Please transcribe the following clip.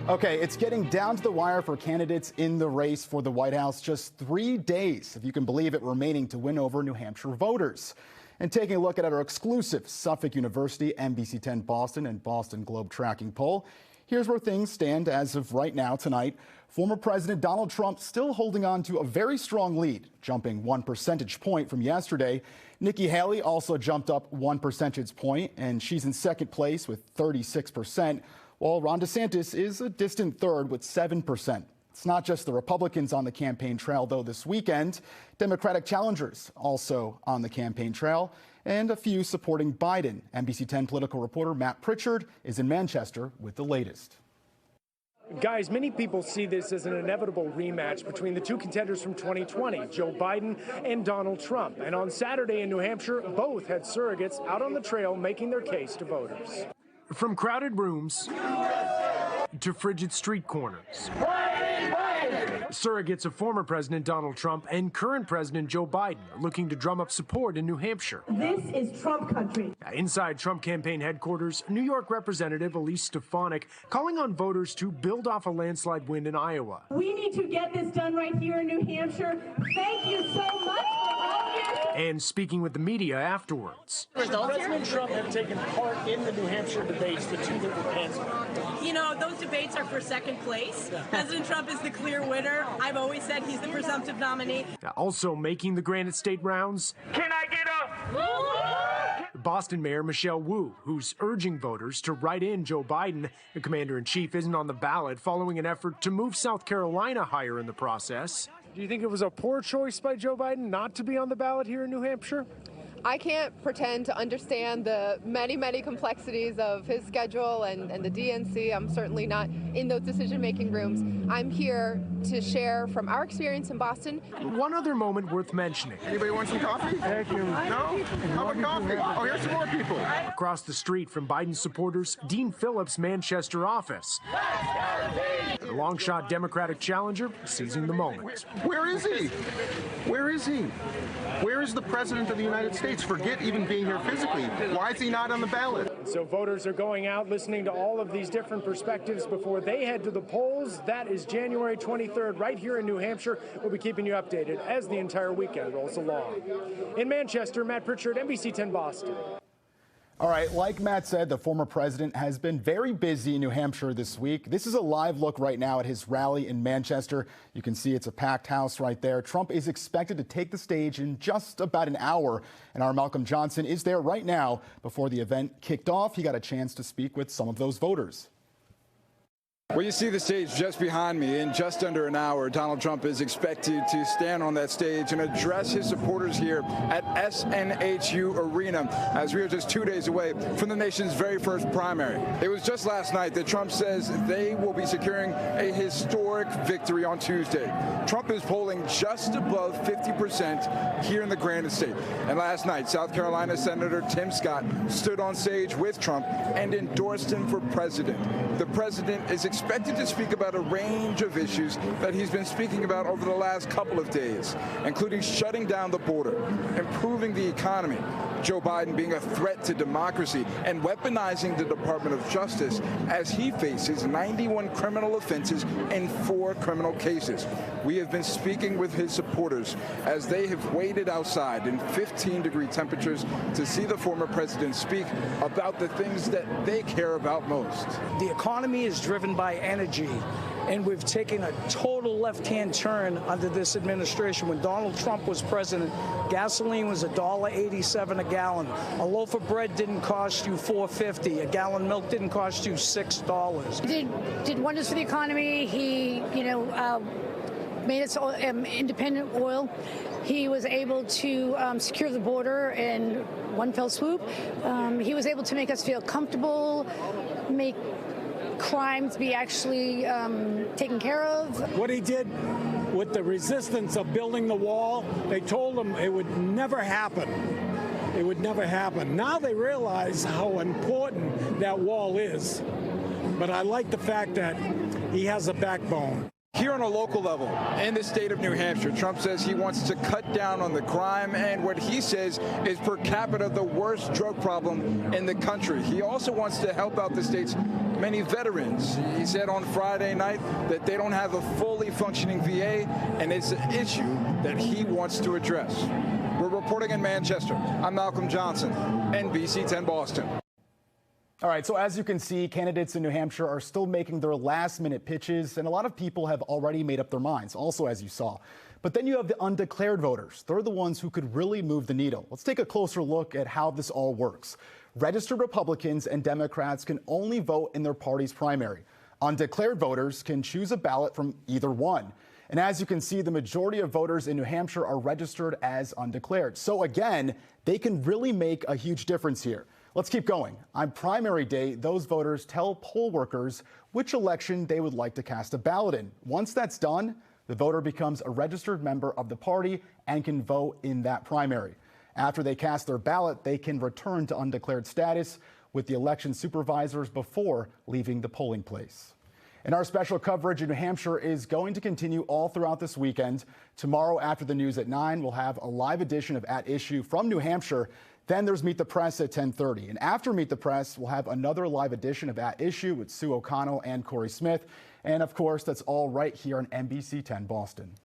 Okay, it's getting down to the wire for candidates in the race for the White House. Just 3 days, if you can believe it, remaining to win over New Hampshire voters. And taking a look at our exclusive Suffolk University, NBC 10 Boston and Boston Globe tracking poll, here's where things stand as of right now tonight. Former President Donald Trump still holding on to a very strong lead, jumping 1 percentage point from yesterday. Nikki Haley also jumped up 1 percentage point, and she's in second place with 36%. While Ron DeSantis is a distant third with 7%. It's not just the Republicans on the campaign trail, though, this weekend. Democratic challengers also on the campaign trail, and a few supporting Biden. NBC 10 political reporter Matt Pritchard is in Manchester with the latest. Guys, many people see this as an inevitable rematch between the two contenders from 2020, Joe Biden and Donald Trump. And on Saturday in New Hampshire, both had surrogates out on the trail making their case to voters. From crowded rooms to frigid street corners, surrogates of former President Donald Trump and current President Joe Biden are looking to drum up support in New Hampshire. This is Trump country. Inside Trump campaign headquarters, New York Representative Elise Stefanik calling on voters to build off a landslide win in Iowa. We need to get this done right here in New Hampshire. Thank you so much for all of you. And speaking with the media afterwards. President Trump have taken part in the New Hampshire debates, the two that were canceled. You know, those debates are for second place. President Trump is the clear winner. I've always said he's the presumptive nominee. Also making the Granite State rounds. Can I get a Boston Mayor Michelle Wu, who's urging voters to write in Joe Biden. The commander-in-chief isn't on the ballot following an effort to move South Carolina higher in the process. Do you think it was a poor choice by Joe Biden not to be on the ballot here in New Hampshire? I can't pretend to understand the many, many complexities of his schedule and the DNC. I'm certainly not in those decision-making rooms. I'm here to share from our experience in Boston. One other moment worth mentioning. Anybody want some coffee? Thank you. No? How about coffee? Oh, here's some more people. Across the street from Biden supporters, Dean Phillips' Manchester office. The long-shot Democratic challenger seizing the moment. Where is he? Where is he? Where is the President of the United States? Forget even being here physically. Why is he not on the ballot? So voters are going out listening to all of these different perspectives before they head to the polls. That is January 23rd right here in New Hampshire. We'll be keeping you updated as the entire weekend rolls along. In Manchester, Matt Pritchard, NBC 10 Boston. All right, like Matt said, the former president has been very busy in New Hampshire this week. This is a live look right now at his rally in Manchester. You can see it's a packed house right there. Trump is expected to take the stage in just about an hour, and our Malcolm Johnson is there right now. Before the event kicked off, he got a chance to speak with some of those voters. Well, you see the stage just behind me. In just under an hour, Donald Trump is expected to stand on that stage and address his supporters here at SNHU Arena, as we are just 2 days away from the nation's very first primary. It was just last night that Trump says they will be securing a historic victory on Tuesday. Trump is polling just above 50% here in the Granite State. And last night, South Carolina Senator Tim Scott stood on stage with Trump and endorsed him for president. The president is expected to speak about a range of issues that he's been speaking about over the last couple of days, including shutting down the border, improving the economy, Joe Biden being a threat to democracy, and weaponizing the Department of Justice as he faces 91 criminal offenses and 4 criminal cases. We have been speaking with his supporters as they have waited outside in 15-degree temperatures to see the former president speak about the things that they care about most. The economy is driven by energy, and we've taken a total left-hand turn under this administration. When Donald Trump was president, gasoline was $1.87 a gallon. A loaf of bread didn't cost you $4.50. A gallon of milk didn't cost you $6. He did wonders for the economy. He, made us independent oil. He was able to secure the border in one fell swoop. He was able to make us feel comfortable, make crimes be actually taken care of. What he did with the resistance of building the wall, they told him it would never happen. It would never happen. Now they realize how important that wall is. But I like the fact that he has a backbone. Here on a local level, in the state of New Hampshire, Trump says he wants to cut down on the crime and what he says is per capita the worst drug problem in the country. He also wants to help out the state's many veterans. He said on Friday night that they don't have a fully functioning VA, and it's an issue that he wants to address. We're reporting in Manchester. I'm Malcolm Johnson, NBC 10 Boston. All right, so as you can see, candidates in New Hampshire are still making their last-minute pitches, and a lot of people have already made up their minds, also as you saw. But then you have the undeclared voters. They're the ones who could really move the needle. Let's take a closer look at how this all works. Registered Republicans and Democrats can only vote in their party's primary. Undeclared voters can choose a ballot from either one. And as you can see, the majority of voters in New Hampshire are registered as undeclared. So again, they can really make a huge difference here. Let's keep going. On primary day, those voters tell poll workers which election they would like to cast a ballot in. Once that's done, the voter becomes a registered member of the party and can vote in that primary. After they cast their ballot, they can return to undeclared status with the election supervisors before leaving the polling place. And our special coverage in New Hampshire is going to continue all throughout this weekend. Tomorrow after the news at 9, we'll have a live edition of At Issue from New Hampshire. Then there's Meet the Press at 10:30. And after Meet the Press, we'll have another live edition of At Issue with Sue O'Connell and Corey Smith. And of course, that's all right here on NBC 10 Boston.